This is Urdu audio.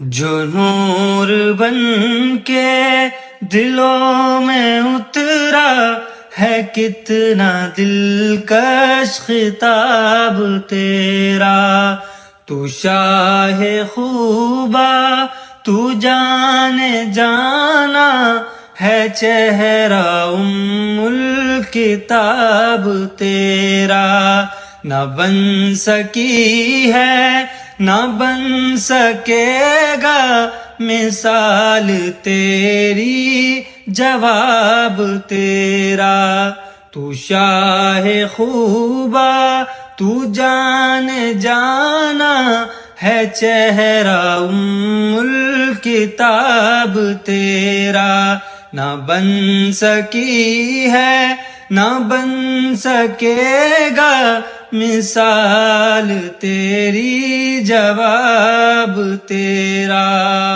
جو نور بن کے دلوں میں اترا ہے، کتنا دلکش خطاب تیرا۔ تو شاہ خوبا، تو جانے جانا ہے، چہرہ الکتاب تیرا۔ نہ بن سکی ہے، نہ بن سکے گا مثال تیری، جواب تیرا۔ تو شاہ خوبا، تو جان جانا ہے، چہرہ الکتاب تیرا۔ نہ بن سکی ہے، نہ بن سکے گا مثال تیری، جواب تیرا۔